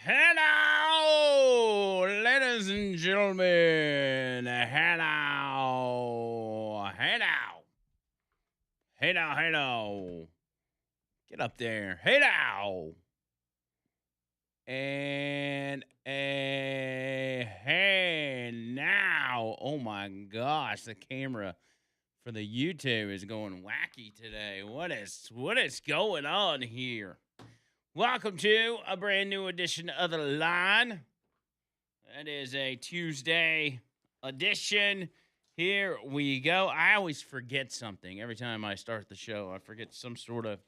Hello, ladies and gentlemen. Hello. Hey now. Hey now, hey now. Get up there. Hey now. And hey now. Oh my gosh, the camera for the YouTube is going wacky today. What is going on here? Welcome to a brand new edition of The Line. That is a Tuesday edition. Here we go. I always forget something every time I start the show. I forget some sort of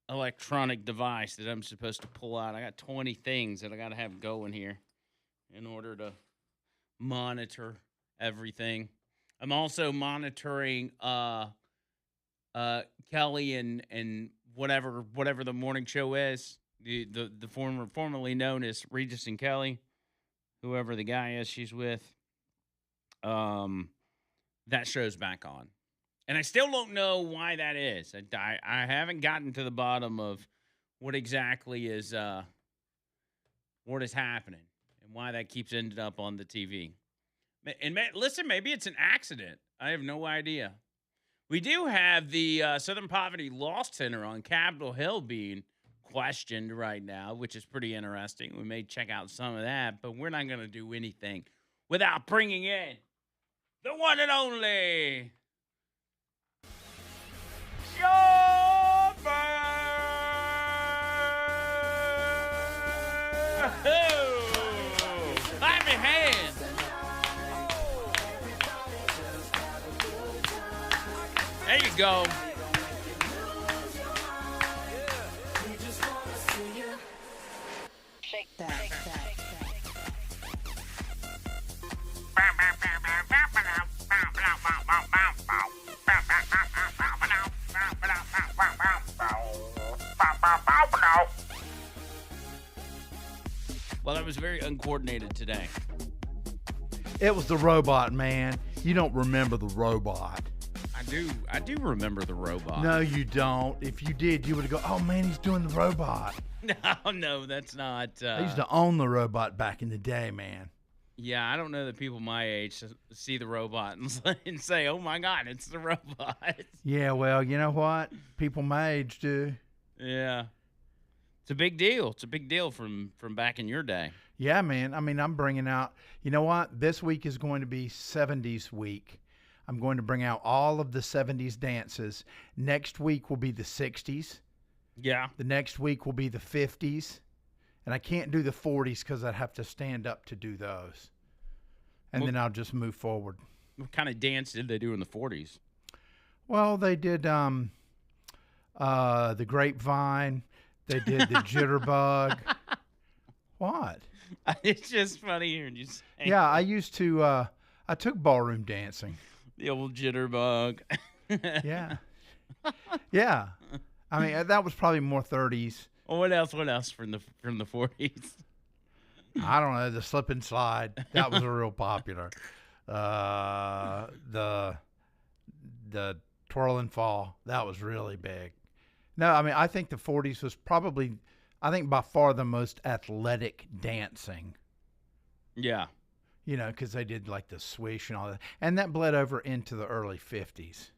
electronic device that I'm supposed to pull out. I got 20 things that I got to have going here in order to monitor everything. I'm also monitoring Kelly and whatever the morning show is. The formerly known as Regis and Kelly, whoever the guy is she's with, that show's back on. And I still don't know why that is. I haven't gotten to the bottom of what exactly is what is happening and why that keeps ending up on the TV. And listen, maybe it's an accident. I have no idea. We do have the Southern Poverty Law Center on Capitol Hill being questioned right now, which is pretty interesting. We may check out some of that, but we're not going to do anything without bringing in the one and only Sean Clap your hands. There you go. Shake that. Well, that was very uncoordinated today. It was the robot, man. You don't remember the robot. I do remember the robot. No, you don't. If you did, you would go, oh, man, he's doing the robot. No, that's not. I used to own the robot back in the day, man. Yeah, I don't know that people my age see the robot and say, oh, my God, it's the robot. Yeah, well, you know what? People my age do. Yeah. It's a big deal. It's a big deal from back in your day. Yeah, man. I mean, I'm bringing out, you know what? This week is going to be 70s week. I'm going to bring out all of the 70s dances. Next week will be the 60s. Yeah. The next week will be the 50s. And I can't do the 40s because I'd have to stand up to do those. And then I'll just move forward. What kind of dance did they do in the 40s? Well, they did the grapevine. They did the jitterbug. What? It's just funny hearing you say. Yeah, I used to, I took ballroom dancing. The old jitterbug. Yeah. Yeah. I mean, that was probably more 30s. Well, what else from the 40s? I don't know, the slip and slide. That was a real popular. The twirl and fall. That was really big. No, I mean, I think the 40s was probably, I think by far the most athletic dancing. Yeah. You know, because they did like the swish and all that. And that bled over into the early 50s.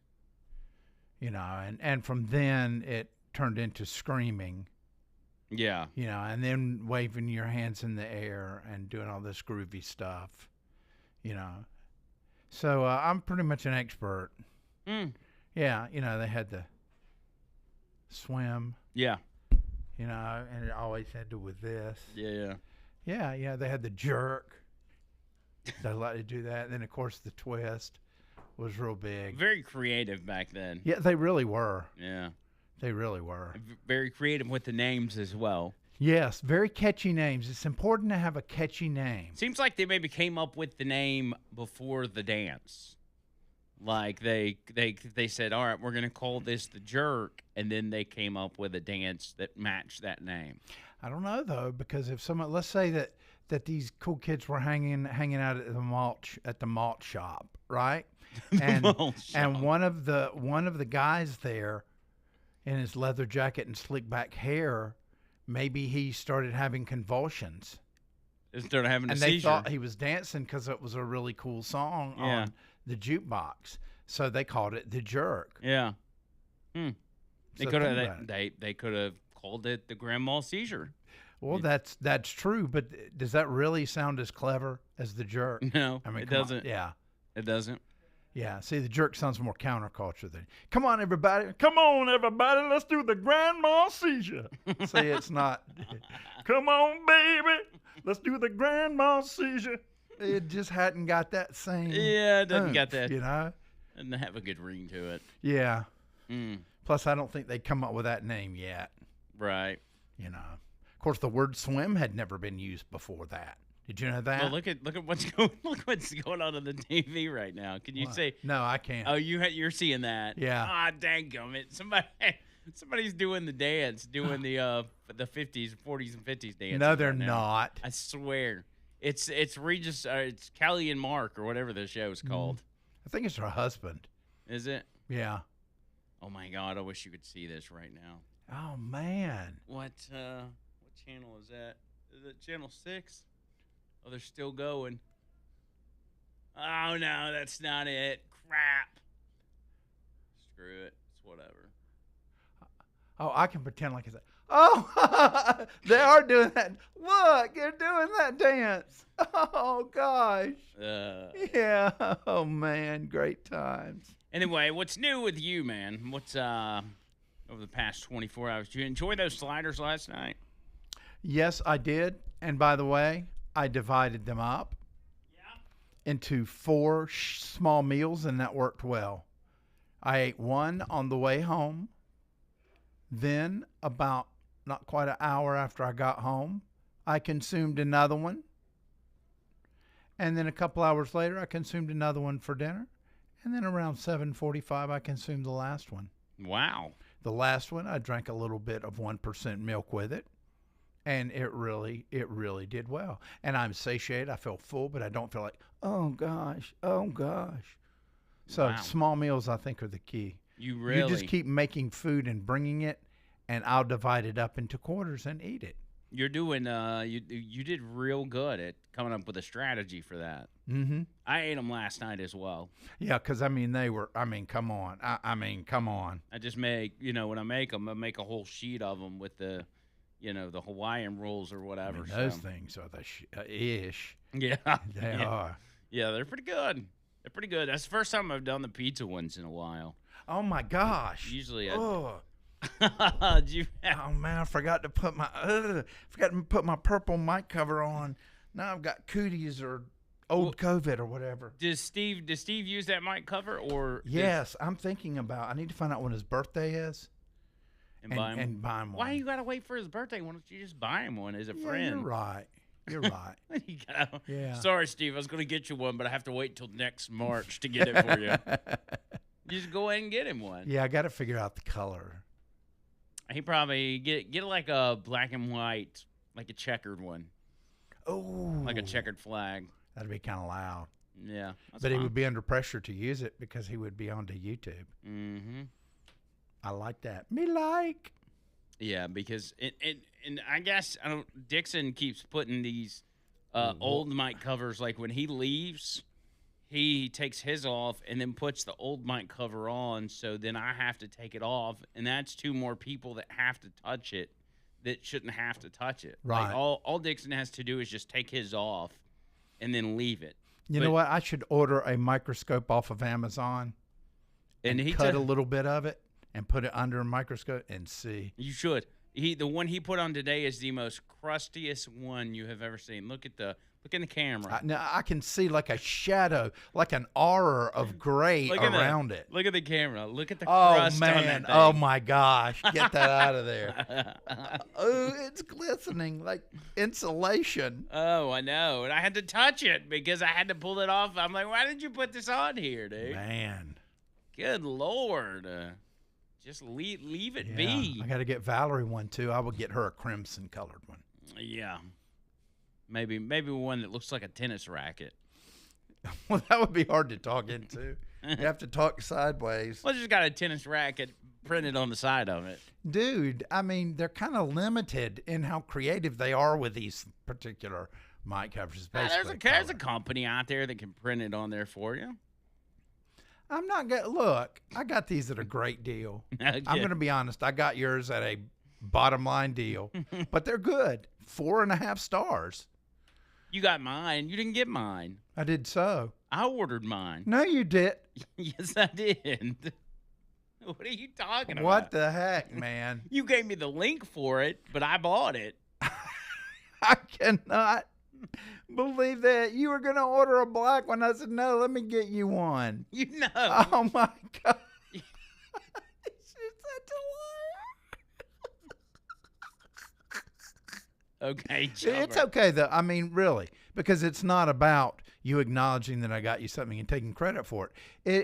You know, and from then it turned into screaming. Yeah. You know, and then waving your hands in the air and doing all this groovy stuff. You know. So I'm pretty much an expert. Yeah, you know, they had the swim. Yeah. You know, and it always ended with this. Yeah. Yeah, they had the jerk. They let you do that. And then, of course, the twist was real big. Very creative back then. Yeah, they really were. Yeah. They really were. Very creative with the names as well. Yes, very catchy names. It's important to have a catchy name. Seems like they maybe came up with the name before the dance. Like they said, all right, we're going to call this the jerk, and then they came up with a dance that matched that name. I don't know though, because if someone, let's say that these cool kids were hanging out at the malt shop, right? And one of the guys there in his leather jacket and slick back hair maybe he started having convulsions. Instead of having a And seizure. they thought he was dancing because it was a really cool song on the jukebox. So they called it The Jerk. Yeah. They So could think have about they could have called it the grand mal seizure. Well, that's true, but does that really sound as clever as The Jerk? No, I mean, it come on. doesn't. Yeah. It doesn't. Yeah, see, The Jerk sounds more counterculture than, come on, everybody. Come on, everybody. Let's do the grand mal seizure. See, it's not, come on, baby. Let's do the grand mal seizure. It just hadn't got that same. Yeah, it doesn't got that. You know? Doesn't have a good ring to it. Yeah. Mm, Plus, I don't think they'd come up with that name yet. right. You know. Of course, the word swim had never been used before that. Did you know that? Well, look at what's going on the TV right now. Can you What? say? No, I can't. Oh, you're seeing that? Yeah. Ah, dang somebody's doing the dance, doing the 50s, 40s, and 50s dance. No, they're right now. not. I swear, it's Regis, it's Kelly and Mark or whatever the show's called. I think it's her husband. Is it? Yeah. Oh my God, I wish you could see this right now. Oh, man. What channel is that? Is it channel 6? Oh, they're still going. Oh no, that's not it. Crap. Screw it. It's whatever. Oh, I can pretend like it's that. Oh, they are doing that. Look, they're doing that dance. Oh, gosh. Yeah. Oh, man. Great times. Anyway, what's new with you, man? What's over the past 24 hours? Did you enjoy those sliders last night? Yes, I did. And by the way, I divided them up into 4 small meals, and that worked well. I ate one on the way home. Then, about not quite an hour after I got home, I consumed another one. And then a couple hours later, I consumed another one for dinner. And then around 7:45, I consumed the last one. Wow. The last one, I drank a little bit of 1% milk with it. And it really did well. And I'm satiated. I feel full, but I don't feel like, oh, gosh. So Wow. small meals, I think, are the key. You really? You just keep making food and bringing it, and I'll divide it up into quarters and eat it. You're doing. You did real good at coming up with a strategy for that. Mm-hmm. I ate them last night as well. Yeah, because, come on. Come on. I just make, when I make them, I make a whole sheet of them with the, the Hawaiian rolls or whatever. Those things are the ish. Yeah. They are. Yeah, they're pretty good. They're pretty good. That's the first time I've done the pizza ones in a while. Oh, my gosh. Usually Oh. you Oh, man, I forgot to put my purple mic cover on. Now I've got cooties or old COVID or whatever. Does Steve use that mic cover or Yes, I'm thinking about. I need to find out when his birthday is and buy him one. Why you gotta wait for his birthday? Why don't you just buy him one as a Yeah, friend? you're right. You're right. You gotta, Yeah. Sorry, Steve. I was gonna get you one, but I have to wait till next March to get it for you. Just go ahead and get him one. Yeah, I got to figure out the color. He probably get like a black and white, like a checkered one. Oh, Like a checkered flag. That'd be kind of loud. Yeah. But he would be under pressure to use it because he would be onto YouTube. Mm-hmm. I like that. Me like. Yeah, because and I guess Dixon keeps putting these old mic covers, like when he leaves, he takes his off and then puts the old mic cover on, so then I have to take it off, and that's 2 more people that have to touch it that shouldn't have to touch it. Right. Like all Dixon has to do is just take his off and then leave it. You know what? I should order a microscope off of Amazon and he cut a little bit of it and put it under a microscope and see. You should. The one he put on today is the most crustiest one you have ever seen. Look in the camera. Now I can see like a shadow, like an aura of gray around it. Look at the camera. Look at the Oh crust on that man! thing. Oh my gosh! Get that out of there! Oh, it's glistening like insulation. Oh, I know. And I had to touch it because I had to pull it off. I'm like, why did you put this on here, dude? Man, good Lord. Just leave it yeah. be. I got to get Valerie one too. I will get her a crimson colored one. Yeah. Maybe one that looks like a tennis racket. Well, that would be hard to talk into. You have to talk sideways. Well, it's just got a tennis racket printed on the side of it. dude, I mean, they're kind of limited in how creative they are with these particular mic covers. Basically, There's a company out there that can print it on there for you. I'm not gonna look. I got these at a great deal. I'm Okay. gonna be honest. I got yours at a bottom line deal, but they're good. 4.5 stars. You got mine. You didn't get mine. I did so. I ordered mine. No, you did. Yes, I did. What are you talking about? What the heck, man? You gave me the link for it, but I bought it. I cannot believe that you were gonna order a black one. I said, no, let me get you one. You know. Oh my god. She's such a liar. Okay, It's Chummer. okay though. I mean, really, because it's not about you acknowledging that I got you something and taking credit for it.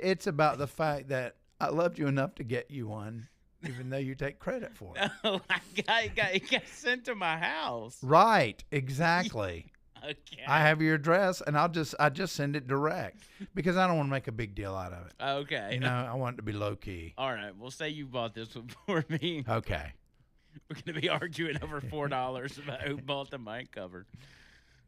It's about the fact that I loved you enough to get you one, even though you take credit for it. No, it got sent to my house. Right, exactly. Okay. I have your address, and I just send it direct because I don't want to make a big deal out of it. Okay. You know, I want it to be low key. All right. We'll say you bought this one for me. Okay. We're going to be arguing over $4 about who bought the mic cover.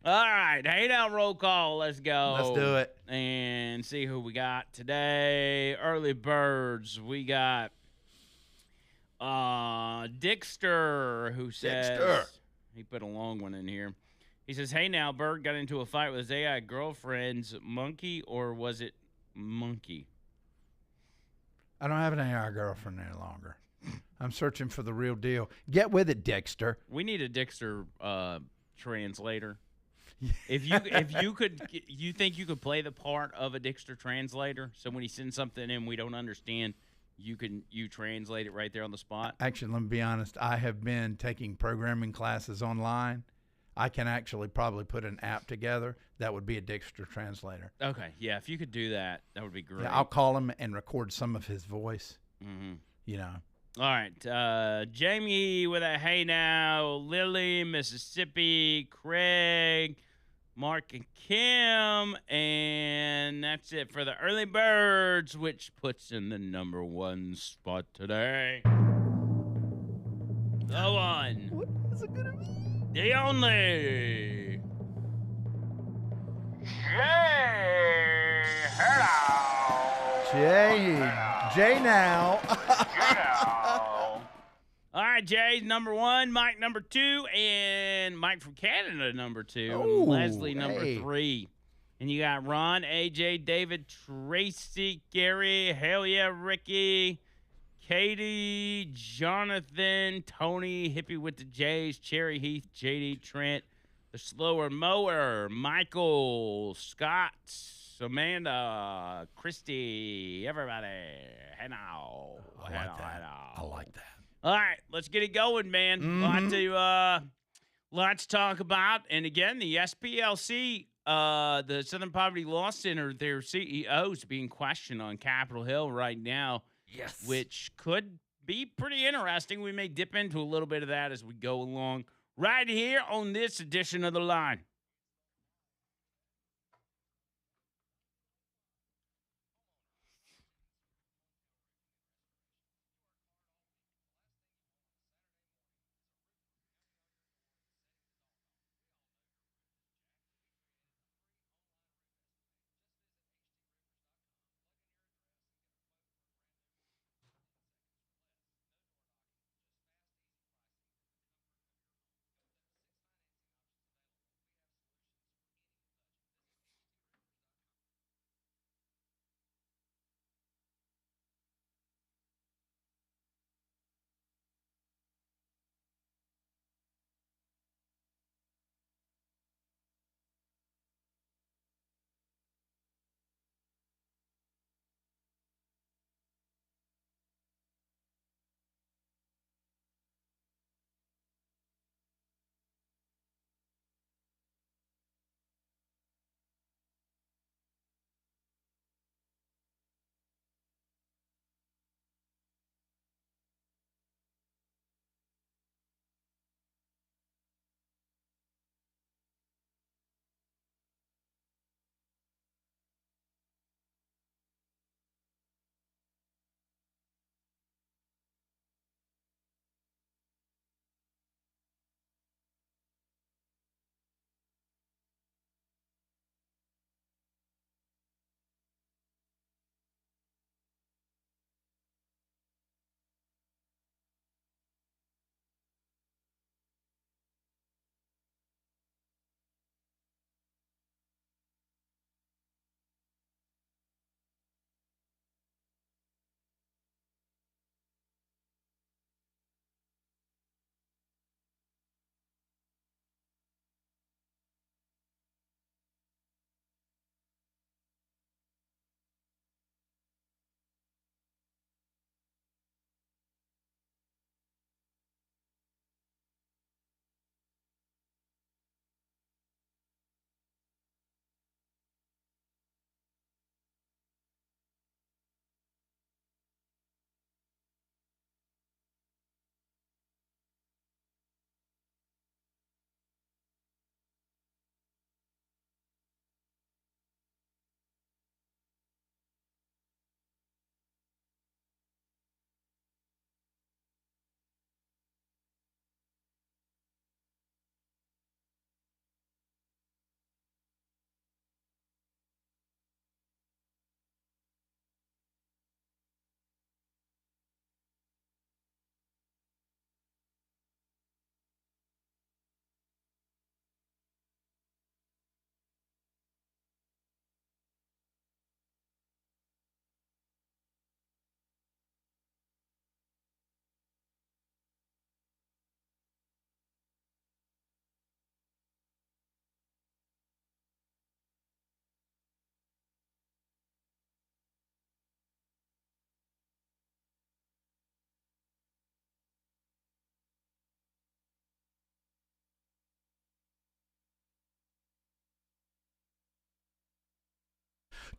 All right. Hey, now, roll call. Let's go. Let's do it. And see who we got today. Early birds. We got Dixter, who says. Dixter. He put a long one in here. He says, hey, now, Bird got into a fight with his AI girlfriend's monkey, or was it monkey? I don't have an AR girlfriend any longer. I'm searching for the real deal. Get with it, Dexter. We need a Dixter translator. If you could, you think you could play the part of a Dixter translator? So when he sends something in we don't understand, you translate it right there on the spot. Actually, let me be honest. I have been taking programming classes online. I can actually probably put an app together that would be a Dexter translator. Okay, yeah, if you could do that, that would be great. Yeah, I'll call him and record some of his voice. Mm-hmm. You know. All right, Jamie with a hey now, Lily, Mississippi, Craig, Mark and Kim, and that's it for the early birds, which puts in the number one spot today. The one. What is it gonna be? The only. Jay. Hello. Jay now. All right, Jay's number one, Mike number two, and Mike from Canada number two, Ooh, and Leslie number hey. three. And you got Ron, AJ, David, Tracy, Gary, hell yeah, Ricky, Katie, Jonathan, Tony, Hippie with the J's, Cherry Heath, JD, Trent, the Slower Mower, Michael, Scott, Amanda, Christy, everybody. Hey now. I like that. I like that. All right, let's get it going, man. Lots to talk about. And again, the SPLC, the Southern Poverty Law Center, their CEO is being questioned on Capitol Hill right now. Yes. Which could be pretty interesting. We may dip into a little bit of that as we go along right here on this edition of The Line.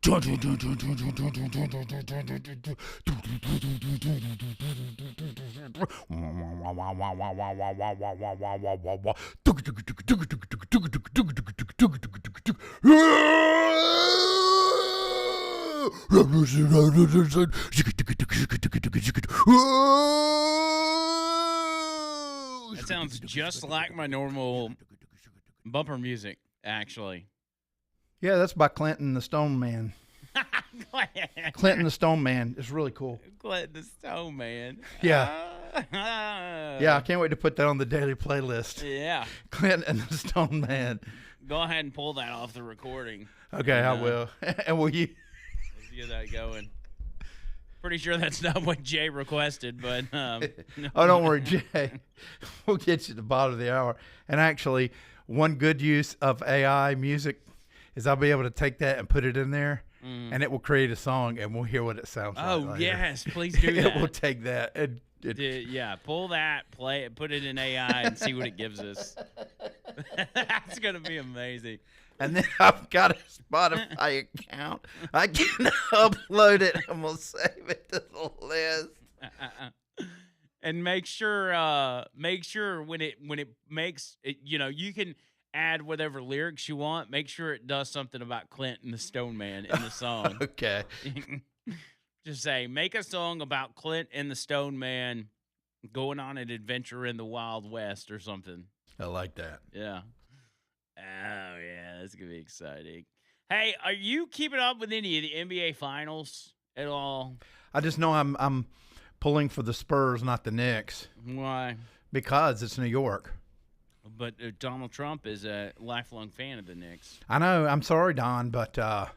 That sounds just like my normal bumper music, actually. Yeah, that's by Clinton the Stone Man. Clinton the Stone Man is really cool. Clinton the Stone Man. Yeah. Yeah, I can't wait to put that on the daily playlist. Yeah. Clinton the Stone Man. Go ahead and pull that off the recording. Okay, I will. And will you? Let's get that going. Pretty sure that's not what Jay requested, but Oh, don't worry, Jay. We'll get you to the bottom of the hour. And actually, one good use of AI music is I'll be able to take that and put it in there, and it will create a song, and we'll hear what it sounds like. Oh, yes, please do that. It will take that. Yeah, pull that, play it, put it in AI, and see what it gives us. That's going to be amazing. And then I've got a Spotify account. I can upload it, and we'll save it to the list. And make sure when it makes it, you can add whatever lyrics you want. Make sure it does something about Clinton the Stone Man in the song. Okay. Just say, make a song about Clint and the Stone Man going on an adventure in the Wild West or something. I like that. Yeah. Oh, yeah. That's going to be exciting. Hey, are you keeping up with any of the NBA Finals at all? I just know I'm pulling for the Spurs, not the Knicks. Why? Because it's New York. But Donald Trump is a lifelong fan of the Knicks. I know. I'm sorry, Don, but, that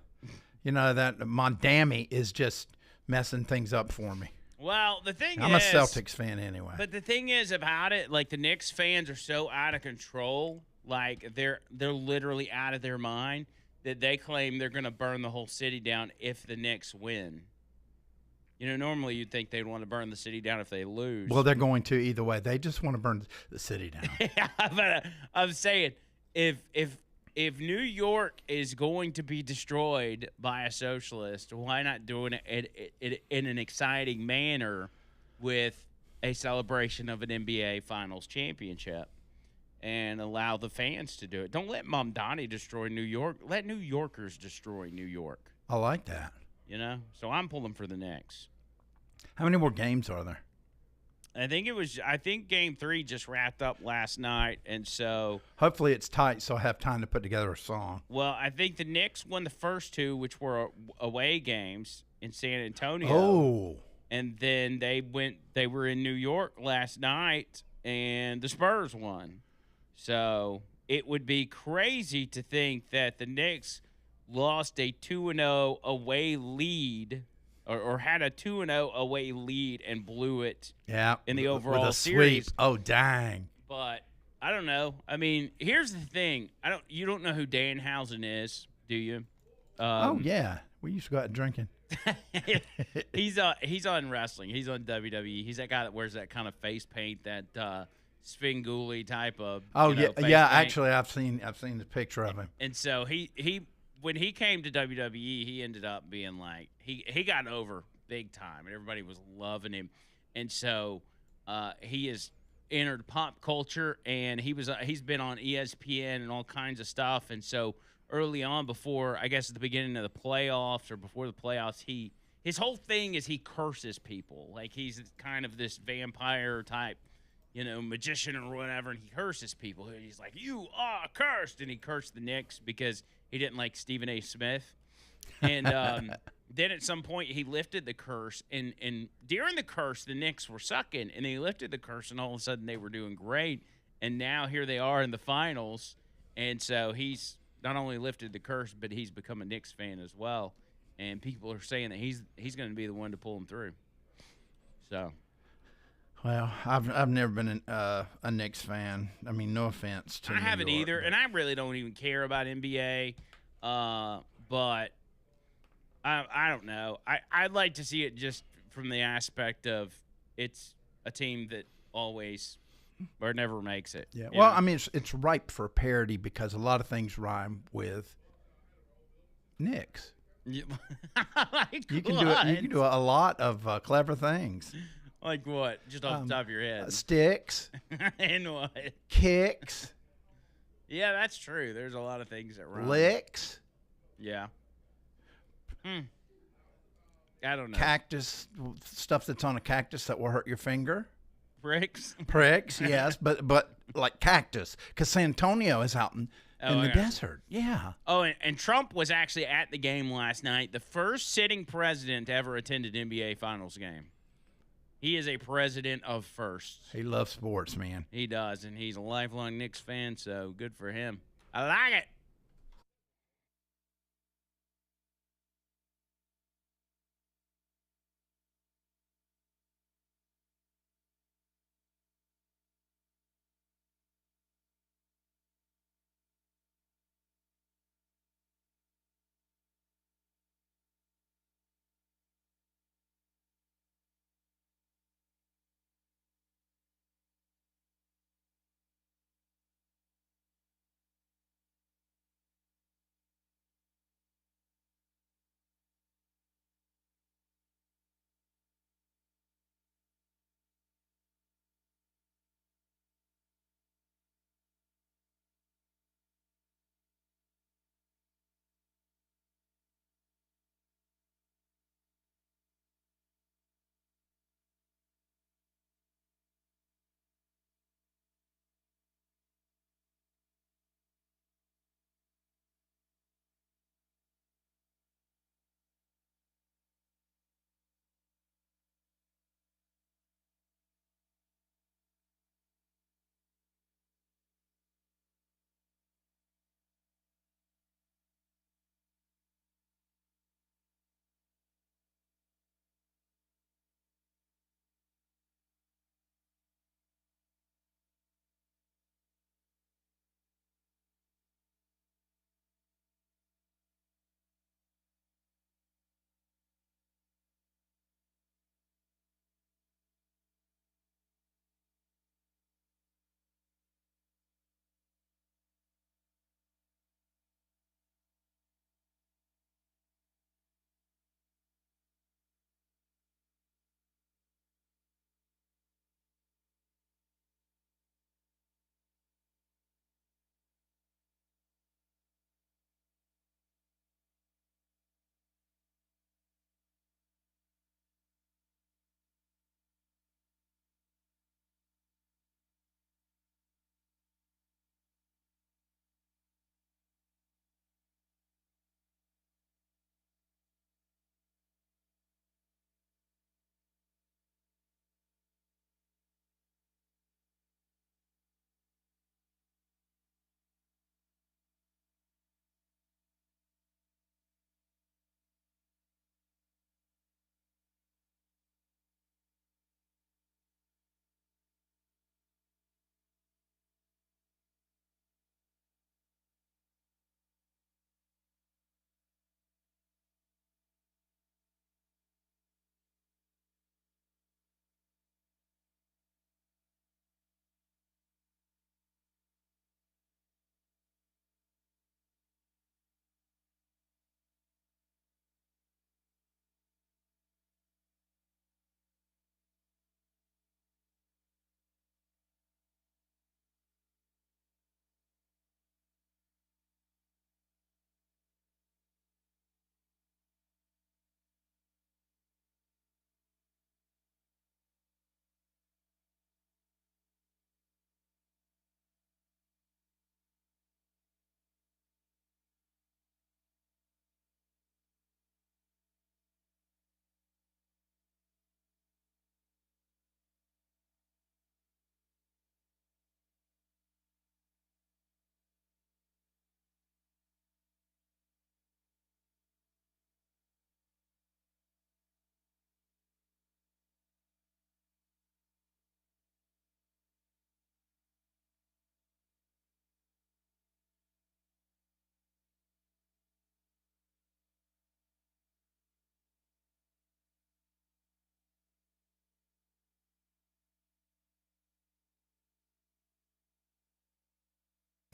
Mondami is just messing things up for me. Well, the thing I'm a Celtics fan anyway. But the thing is about it, like the Knicks fans are so out of control, like they're literally out of their mind that they claim they're going to burn the whole city down if the Knicks win. Normally you'd think they'd want to burn the city down if they lose. Well, they're going to either way. They just want to burn the city down. Yeah, but I'm saying if New York is going to be destroyed by a socialist, why not doing it in an exciting manner with a celebration of an NBA Finals championship and allow the fans to do it? Don't let Mom Donnie destroy New York. Let New Yorkers destroy New York. I like that. So I'm pulling for the Knicks. How many more games are there? I think Game 3 just wrapped up last night, and so hopefully it's tight, so I have time to put together a song. Well, I think the Knicks won the first two, which were away games in San Antonio. Oh, and then they were in New York last night, and the Spurs won. So it would be crazy to think that the Knicks lost a 2-0 away lead. Or had a 2-0 away lead and blew it in the overall with a series. Sweep. Oh, dang. But I don't know. I mean, here's the thing. You don't know who Danhausen is, do you? Oh, yeah. We used to go out drinking. He's on wrestling. He's on WWE. He's that guy that wears that kind of face paint, that Svengoolie type of face paint. Actually, I've seen the picture of him. And so he when he came to WWE, he ended up being like he got over big time, and everybody was loving him. And so he has entered pop culture, and he's been on ESPN and all kinds of stuff. And so early on, before I guess at the beginning of the playoffs or before the playoffs, his whole thing is he curses people. Like he's kind of this vampire type, magician or whatever, and he curses people. He's like, "You are cursed," and he cursed the Knicks because he didn't like Stephen A. Smith. And then at some point he lifted the curse, and during the curse the Knicks were sucking, and he lifted the curse, and all of a sudden they were doing great, and now here they are in the finals. And so he's not only lifted the curse, but he's become a Knicks fan as well, and people are saying that he's going to be the one to pull them through. So, well, I've never been a Knicks fan. I mean, no offense to I haven't either, and I really don't even care about NBA. But I don't know. I'd like to see it just from the aspect of it's a team that always or never makes it. Yeah. Well, I mean, it's ripe for parody because a lot of things rhyme with Knicks. You- like You can do it. what? You can do a lot of clever things. Like what? Just off the top of your head. Sticks, And what? kicks, Yeah, that's true. There's a lot of things that rhyme. licks, Yeah. I don't know. cactus stuff that's on a cactus that will hurt your finger. Bricks. Pricks, yes, but like cactus, because San Antonio is out in the okay. desert. Yeah. Oh, and Trump was actually at the game last night. The first sitting president to ever attend an NBA Finals game. He is a president of firsts. He loves sports, man. He does, and he's a lifelong Knicks fan, so good for him. I like it.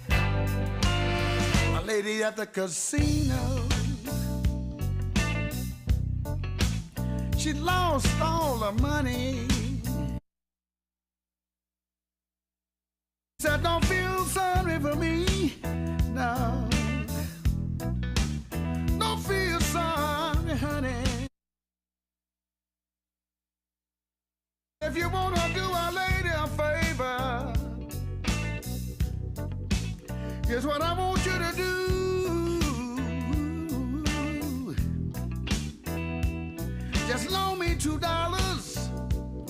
My lady at the casino She lost all her money. Said, don't feel sorry for me. No. Don't feel sorry, honey. If you want to do a lady a favor, here's what I want you to do. Just loan me $2.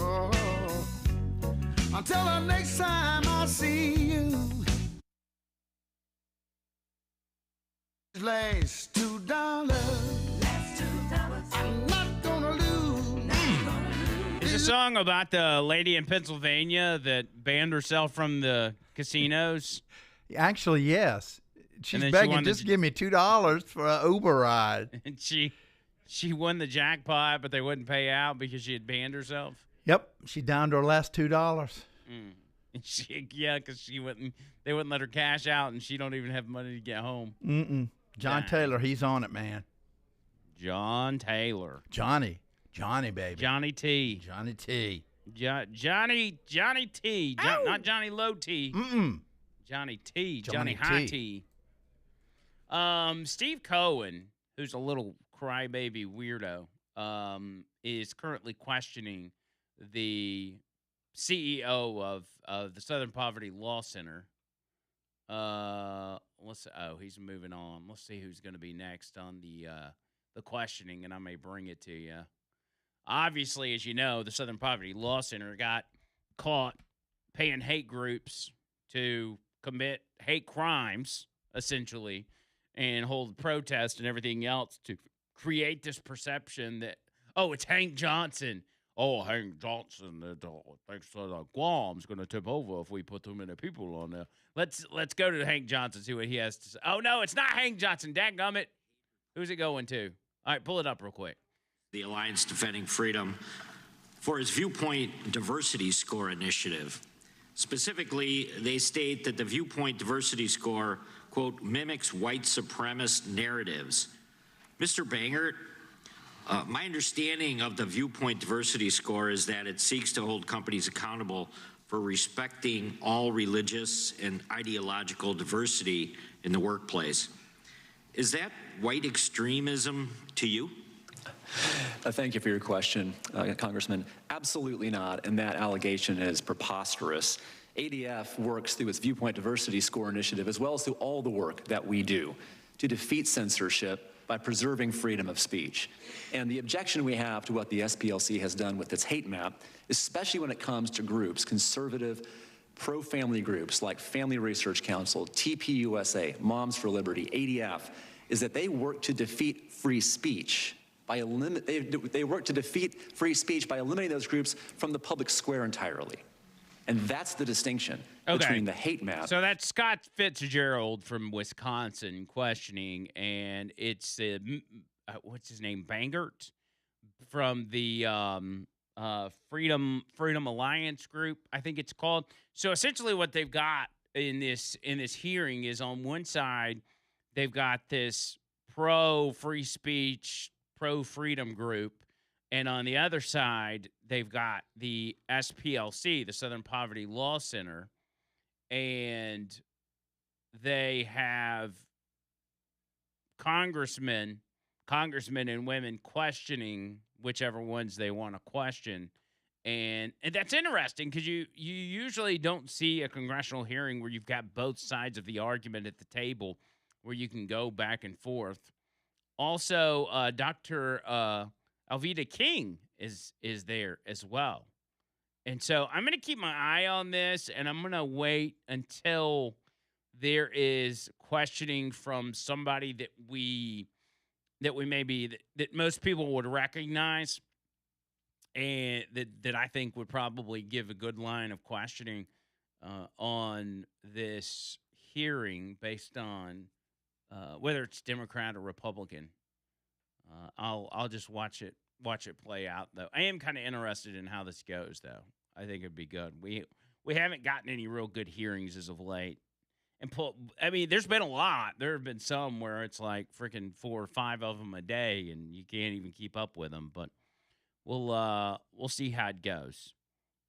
Oh, until the next time I see you. Last $2. I'm not gonna lose. It's a song about the lady in Pennsylvania that banned herself from the casinos. Actually, yes. She's then she begging, won the- just give me $2 for an Uber ride. And she won the jackpot, but they wouldn't pay out because she had banned herself. Yep, she down to her last $2. And because they wouldn't let her cash out, and she don't even have money to get home. John Dang. Taylor, he's on it, man. John Taylor. Johnny, baby. Johnny T. Johnny T. Johnny T. Not Johnny Low T. Johnny T. Johnny High T. Steve Cohen, who's a little crybaby weirdo, is currently questioning the CEO of the Southern Poverty Law Center. He's moving on. Let's see who's going to be next on the questioning, and I may bring it to you. Obviously, as you know, the Southern Poverty Law Center got caught paying hate groups to commit hate crimes, essentially, and hold protests and everything else to create this perception that, oh, it's Hank Johnson. Oh, Hank Johnson thinks Guam's going to tip over if we put too many people on there. Let's go to Hank Johnson, see what he has to say. Oh, no, it's not Hank Johnson. Dadgummit. Who's it going to? All right, pull it up real quick. The Alliance Defending Freedom for his Viewpoint Diversity Score initiative. Specifically, they state that the Viewpoint Diversity Score, quote, mimics white supremacist narratives. Mr. Bangert, my understanding of the Viewpoint Diversity Score is that it seeks to hold companies accountable for respecting all religious and ideological diversity in the workplace. Is that white extremism to you? Thank you for your question, Congressman. Absolutely not, and that allegation is preposterous. ADF works through its Viewpoint Diversity Score initiative, as well as through all the work that we do to defeat censorship by preserving freedom of speech. And the objection we have to what the SPLC has done with its hate map, especially when it comes to groups, conservative, pro-family groups like Family Research Council, TPUSA, Moms for Liberty, ADF, is that they work to defeat free speech. They work to defeat free speech by eliminating those groups from the public square entirely. And that's the distinction between the hate map. So that's Scott Fitzgerald from Wisconsin questioning, and it's what's his name, Bangert, from the Freedom Alliance group, I think it's called. So essentially, what they've got in this hearing is, on one side, they've got this pro free speech, pro freedom group. And on the other side, they've got the SPLC, the Southern Poverty Law Center, and they have congressmen and women questioning whichever ones they want to question. And that's interesting because you usually don't see a congressional hearing where you've got both sides of the argument at the table where you can go back and forth. Also, Dr. Alveda King is there as well. And so I'm going to keep my eye on this, and I'm going to wait until there is questioning from somebody that that most people would recognize, and that I think would probably give a good line of questioning on this hearing based on whether it's Democrat or Republican. I'll just watch it play out, though. I am kind of interested in how this goes, though. I think it'd be good. We haven't gotten any real good hearings as of late. There's been a lot. There have been some where it's like freaking 4 or 5 of them a day, and you can't even keep up with them. But we'll see how it goes.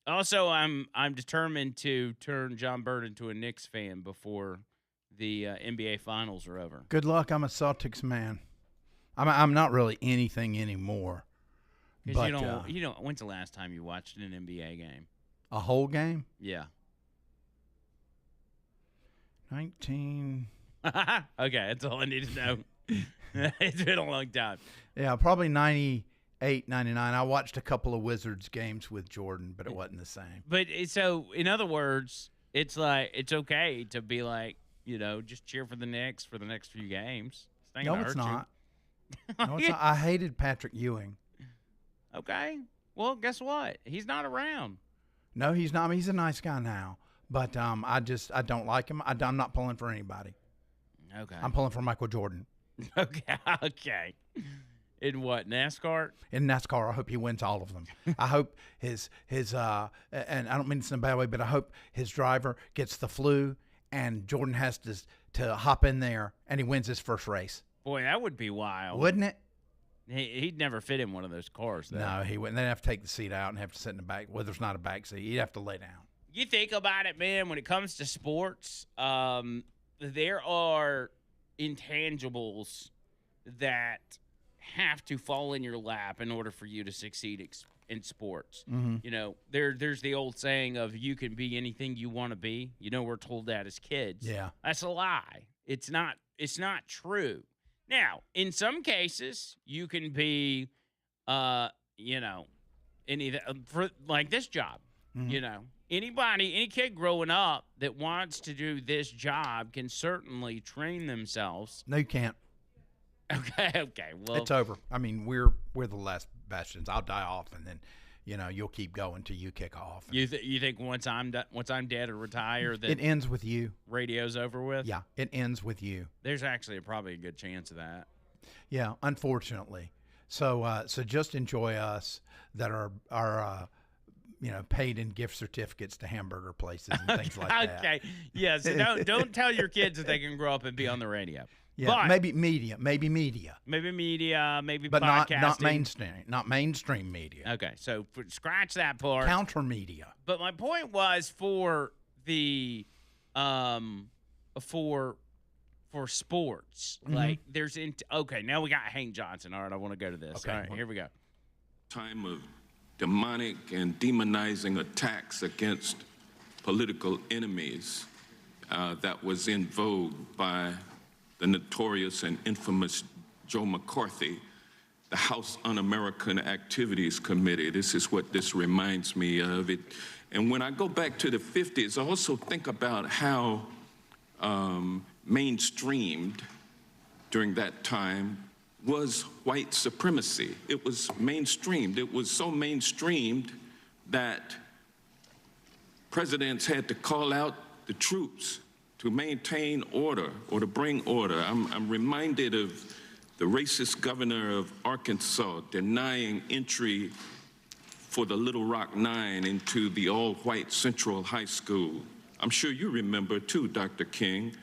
Also, I'm determined to turn John Bird into a Knicks fan before the NBA Finals are over. Good luck. I'm a Celtics man. I'm not really anything anymore. Because you don't. When's the last time you watched an NBA game? A whole game? Yeah. 19. Okay, that's all I need to know. It's been a long time. Yeah, probably 98, 99. I watched a couple of Wizards games with Jordan, but it wasn't the same. But so, in other words, it's like it's okay to be like, just cheer for the Knicks for the next few games. No, it's not. No, it's not. I hated Patrick Ewing. Okay. Well, guess what? He's not around. No, he's not. I mean, he's a nice guy now, but I don't like him. I'm not pulling for anybody. Okay. I'm pulling for Michael Jordan. Okay. In what, NASCAR? In NASCAR, I hope he wins all of them. I hope his and I don't mean this in a bad way, but I hope his driver gets the flu and Jordan has to hop in there and he wins his first race. Boy, that would be wild. Wouldn't it? He'd never fit in one of those cars, though. No, he wouldn't. They'd have to take the seat out and have to sit in the back. Well, there's not a back seat. He'd have to lay down. You think about it, man, when it comes to sports, there are intangibles that have to fall in your lap in order for you to succeed in sports. Mm-hmm. There's the old saying of you can be anything you want to be. We're told that as kids. Yeah. That's a lie. It's not true. Now, in some cases, you can be, for like this job, any kid growing up that wants to do this job can certainly train themselves. No, you can't. Okay. Well, it's over. I mean, we're the last bastions. I'll die off, and then, you'll keep going till you kick off. You think once I'm dead or retire that it ends with you? Radio's over with? Yeah, it ends with you. There's actually probably a good chance of that. Yeah, unfortunately. So just enjoy us that are paid in gift certificates to hamburger places and things like that. Okay. Yeah. So don't tell your kids that they can grow up and be on the radio. Yeah, but maybe media, maybe but podcasting. not mainstream media. Okay, so scratch that part. Counter media. But my point was for the for sports, like there's okay. Now we got Hank Johnson. All right, I want to go to this. Okay, all right, here we go. Time of demonic and demonizing attacks against political enemies that was in vogue by the notorious and infamous Joe McCarthy, the House Un-American Activities Committee. This is what this reminds me of. And when I go back to the 50s, I also think about how mainstreamed during that time was white supremacy. It was mainstreamed. It was so mainstreamed that presidents had to call out the troops to maintain order or to bring order. I'm reminded of the racist governor of Arkansas denying entry for the Little Rock Nine into the all-white Central High School. I'm sure you remember too, Dr. King,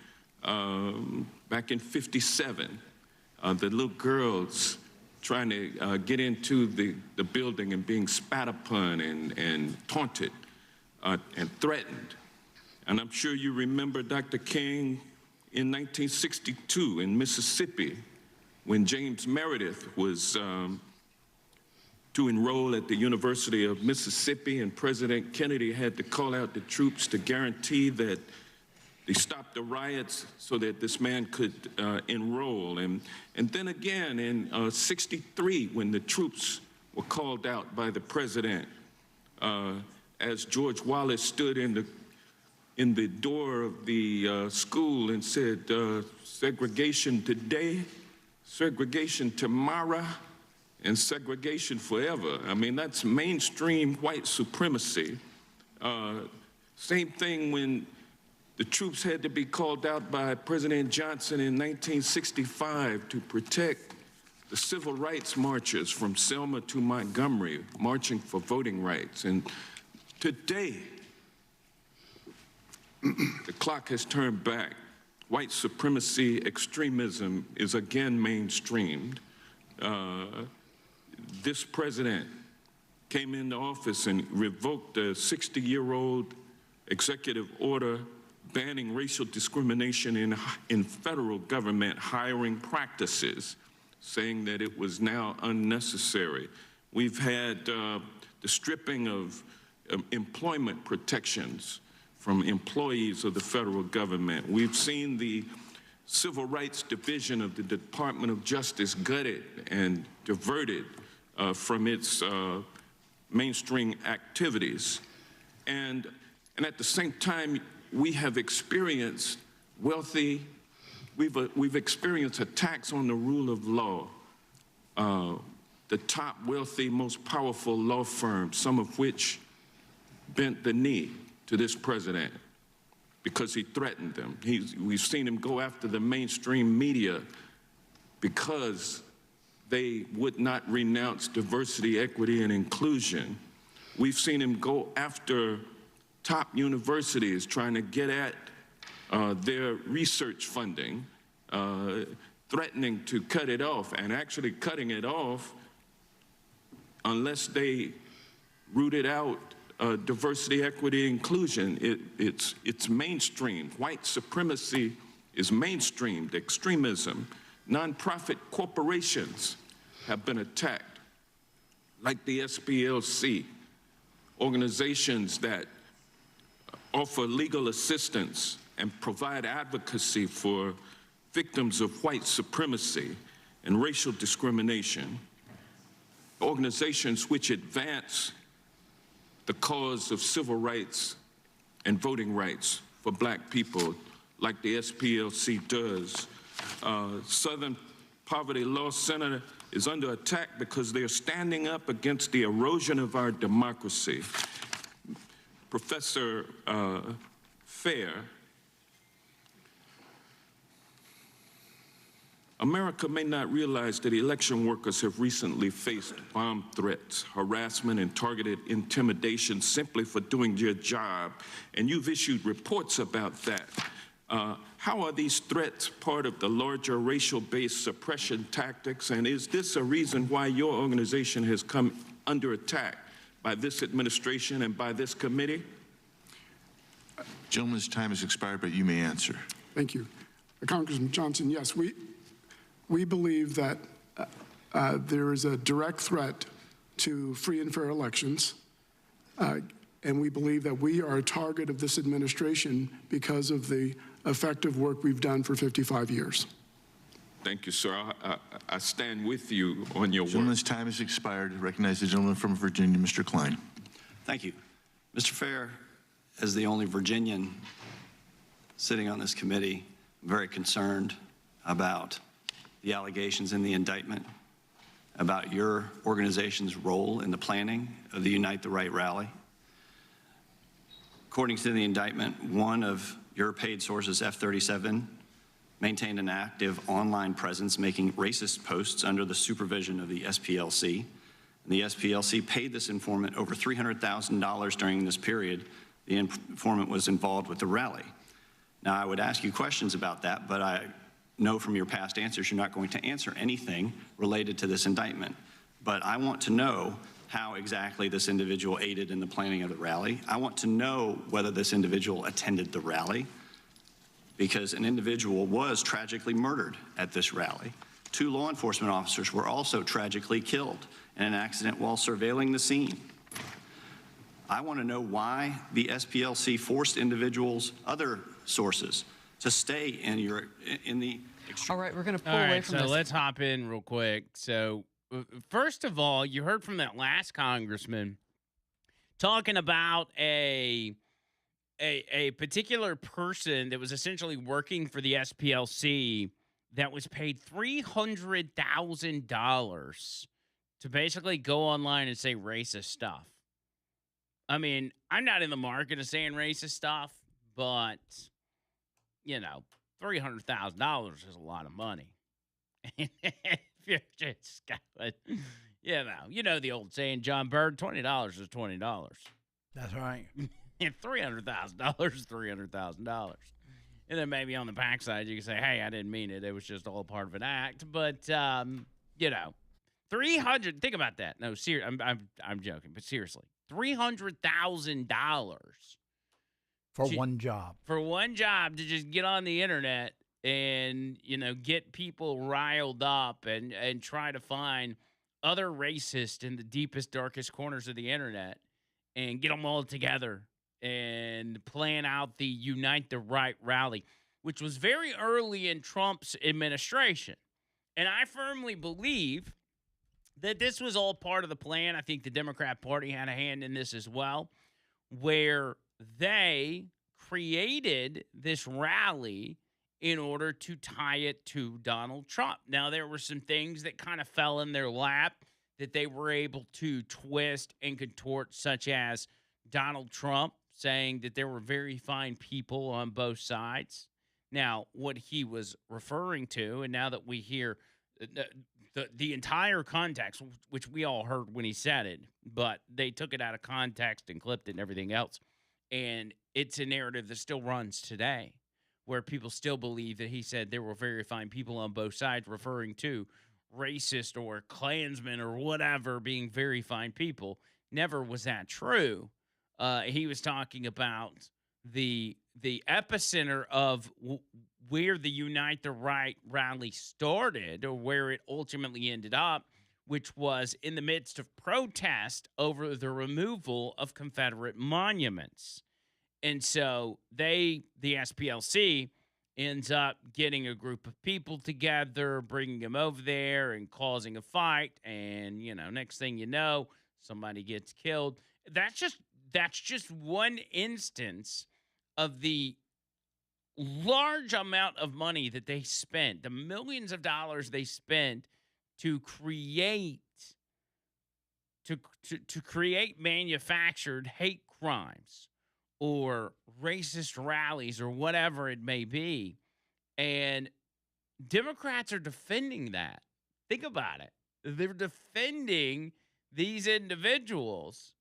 back in '57, the little girls trying to get into the building and being spat upon and taunted and threatened. And I'm sure you remember, Dr. King, in 1962 in Mississippi, when James Meredith was to enroll at the University of Mississippi, and President Kennedy had to call out the troops to guarantee that they stopped the riots so that this man could enroll. And then again in '63, when the troops were called out by the president, as George Wallace stood in the door of the school and said, segregation today, segregation tomorrow, and segregation forever. I mean, that's mainstream white supremacy. Same thing when the troops had to be called out by President Johnson in 1965 to protect the civil rights marchers from Selma to Montgomery, marching for voting rights. And today, the clock has turned back. White supremacy extremism is again mainstreamed. This president came into office and revoked a 60-year-old executive order banning racial discrimination in federal government hiring practices, saying that it was now unnecessary. We've had the stripping of employment protections from employees of the federal government. We've seen the Civil Rights Division of the Department of Justice gutted and diverted from its mainstream activities. And at the same time, we have experienced we've experienced attacks on the rule of law. The top wealthy, most powerful law firms, some of which bent the knee to this president because he threatened them. We've seen him go after the mainstream media because they would not renounce diversity, equity, and inclusion. We've seen him go after top universities trying to get at their research funding, threatening to cut it off, and actually cutting it off unless they rooted out diversity, equity, inclusion. It's mainstream. White supremacy is mainstreamed. Extremism. Nonprofit corporations have been attacked, like the SPLC, organizations that offer legal assistance and provide advocacy for victims of white supremacy and racial discrimination, organizations which advance the cause of civil rights and voting rights for black people, like the SPLC does. Southern Poverty Law Center is under attack because they're standing up against the erosion of our democracy. Professor Fair, America may not realize that election workers have recently faced bomb threats, harassment, and targeted intimidation simply for doing their job, and you've issued reports about that. How are these threats part of the larger racial-based suppression tactics, and is this a reason why your organization has come under attack by this administration and by this committee? Gentleman's time has expired, but you may answer. Thank you. Congressman Johnson, yes, we believe that there is a direct threat to free and fair elections, and we believe that we are a target of this administration because of the effective work we've done for 55 years. Thank you, sir. I stand with you on your work. Gentleman's time has expired. I recognize the gentleman from Virginia, Mr. Klein. Thank you. Mr. Fair, as the only Virginian sitting on this committee, I'm very concerned about the allegations in the indictment, about your organization's role in the planning of the Unite the Right rally. According to the indictment, one of your paid sources, F-37, maintained an active online presence making racist posts under the supervision of the SPLC. And the SPLC paid this informant over $300,000 during this period. The informant was involved with the rally. Now, I would ask you questions about that, but I know from your past answers you're not going to answer anything related to this indictment. But I want to know how exactly this individual aided in the planning of the rally. I want to know whether this individual attended the rally, because an individual was tragically murdered at this rally. 2 law enforcement officers were also tragically killed in an accident while surveilling the scene. I want to know why the SPLC forced individuals, other sources, to stay in the All right, we're going to pull All away right, from so this. let's hop in real quick. So, first of all, you heard from that last congressman talking about a particular person that was essentially working for the SPLC that was paid $300,000 to basically go online and say racist stuff. I mean, I'm not in the market of saying racist stuff, but, you know, $300,000 is a lot of money. If you're just going, you know the old saying, John Bird, $20 is $20. That's right. $300,000 is $300,000. And then maybe on the backside, you can say, hey, I didn't mean it. It was just all part of an act. But, you know, 300. Think about that. No, I'm joking, but seriously, $300,000 For one job. for one job to just get on the internet and get people riled up and try to find other racists in the deepest, darkest corners of the internet and get them all together and plan out the Unite the Right rally, which was very early in Trump's administration. And I firmly believe that this was all part of the plan. I think the Democrat Party had a hand in this as well, where they created this rally in order to tie it to Donald Trump. Now, there were some things that kind of fell in their lap that they were able to twist and contort, such as Donald Trump saying that there were very fine people on both sides. Now, what he was referring to, and now that we hear the entire context, which we all heard when he said it, but they took it out of context and clipped it and everything else. And it's a narrative that still runs today, where people still believe that he said there were very fine people on both sides, referring to racist or Klansmen or whatever being very fine people. Never was that true. He was talking about the epicenter of where the Unite the Right rally started, or where it ultimately ended up, which was in the midst of protest over the removal of Confederate monuments. And so the SPLC ends up getting a group of people together, bringing them over there and causing a fight. And, next thing you know, somebody gets killed. That's just one instance of the large amount of money that they spent, the millions of dollars they spent to create to create manufactured hate crimes or racist rallies or whatever it may be. And Democrats are defending that. Think about it. They're defending these individuals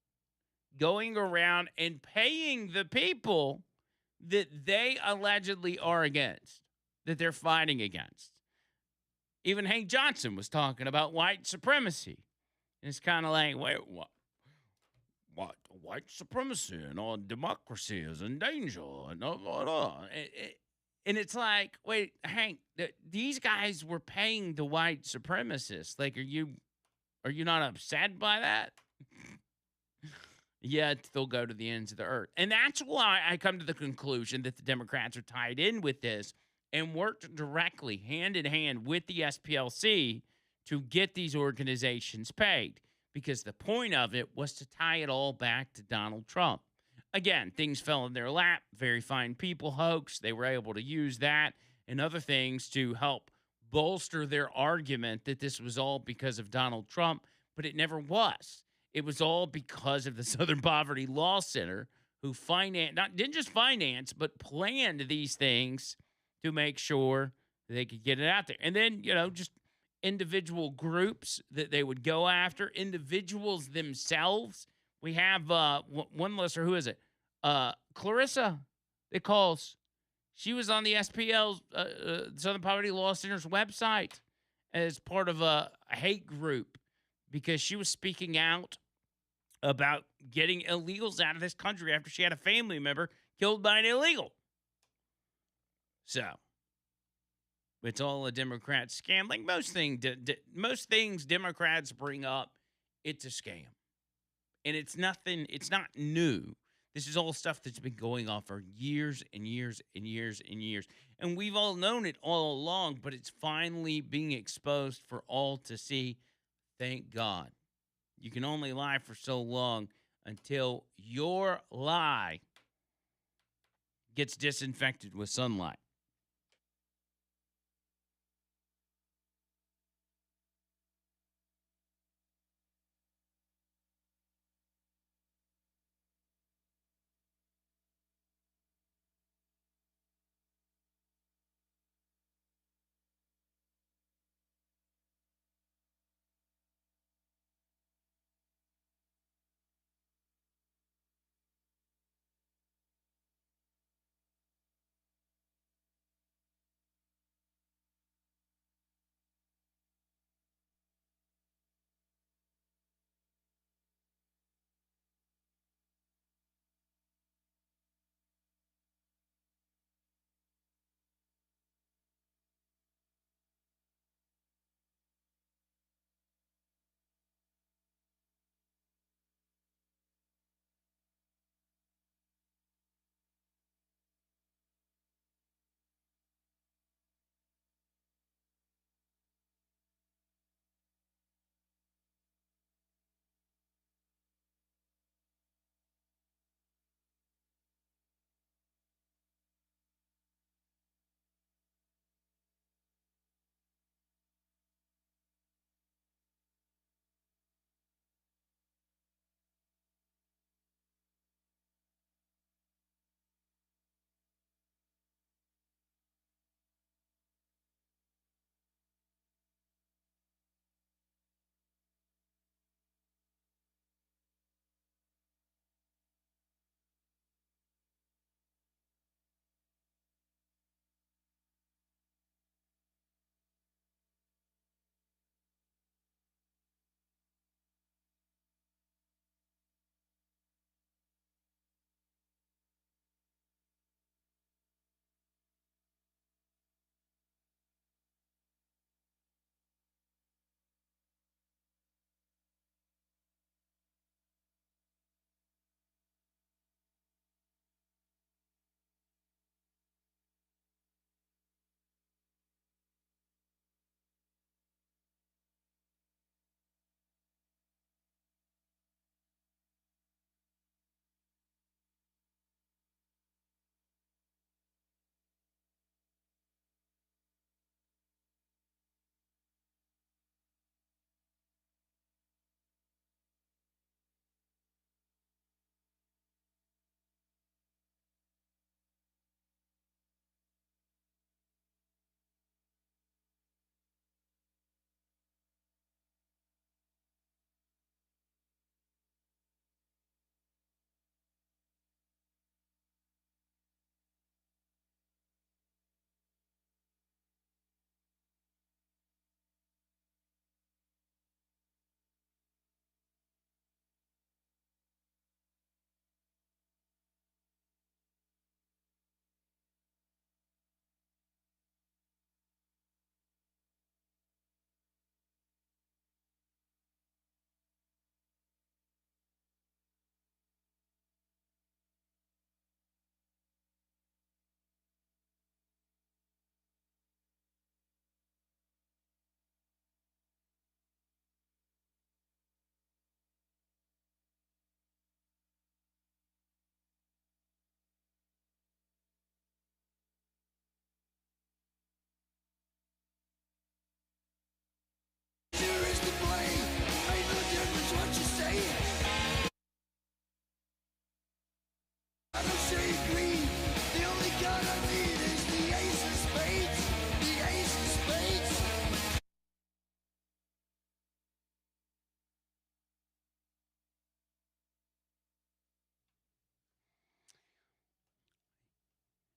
going around and paying the people that they allegedly are against, that they're fighting against. Even Hank Johnson was talking about white supremacy. And it's kind of like, wait, what? White supremacy and all democracy is in danger. And it's like, wait, Hank, these guys were paying the white supremacists. Like, are you not upset by that? Yet they'll go to the ends of the earth. And that's why I come to the conclusion that the Democrats are tied in with this and worked directly, hand in hand with the SPLC to get these organizations paid. Because the point of it was to tie it all back to Donald Trump. Again, things fell in their lap, very fine people hoax. They were able to use that and other things to help bolster their argument that this was all because of Donald Trump, but it never was. It was all because of the Southern Poverty Law Center, who didn't just finance, but planned these things to make sure they could get it out there. And then, just individual groups that they would go after, individuals themselves. We have one listener, who is it? Clarissa, it calls. She was on the SPL's Southern Poverty Law Center's website as part of a hate group, because she was speaking out about getting illegals out of this country after she had a family member killed by an illegal. So it's all a Democrat scam. Like most things Democrats bring up, it's a scam. And it's not new. This is all stuff that's been going on for years and years and years and years. And we've all known it all along, but it's finally being exposed for all to see. Thank God. You can only lie for so long until your lie gets disinfected with sunlight.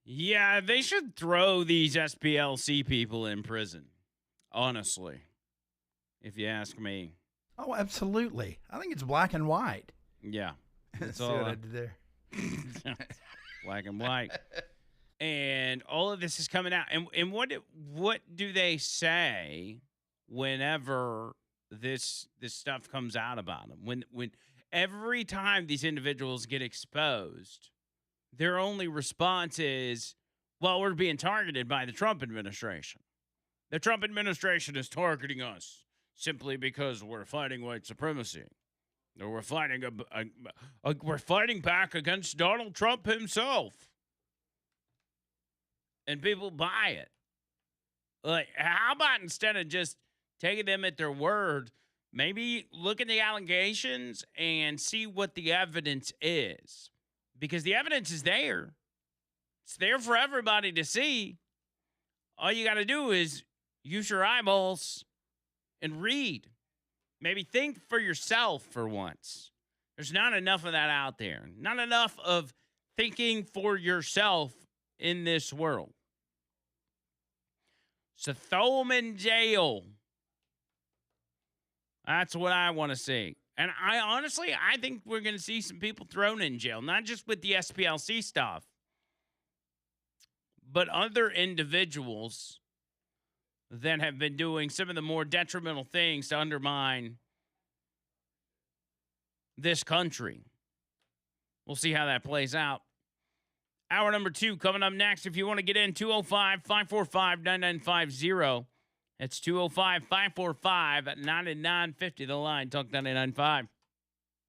Yeah, they should throw these SPLC people in prison. Honestly, if you ask me. Oh, absolutely. I think it's black and white. Yeah. That's See all. what I did there? Black and white. And all of this is coming out. And what do they say whenever this stuff comes out about them? When every time these individuals get exposed, their only response is, well, we're being targeted by the Trump administration. The Trump administration is targeting us simply because we're fighting white supremacy. Or we're fighting back against Donald Trump himself. And people buy it. Like, how about instead of just taking them at their word, maybe look at the allegations and see what the evidence is? Because the evidence is there. It's there for everybody to see. All you got to do is use your eyeballs and read. Maybe think for yourself for once. There's not enough of that out there. Not enough of thinking for yourself in this world. So throw them in jail. That's what I want to see. And I think we're going to see some people thrown in jail, not just with the SPLC stuff, but other individuals that have been doing some of the more detrimental things to undermine this country. We'll see how that plays out. Hour number 2 coming up next. If you want to get in, 205-545-9950. It's 205-545-9950. The line, Talk 99.5.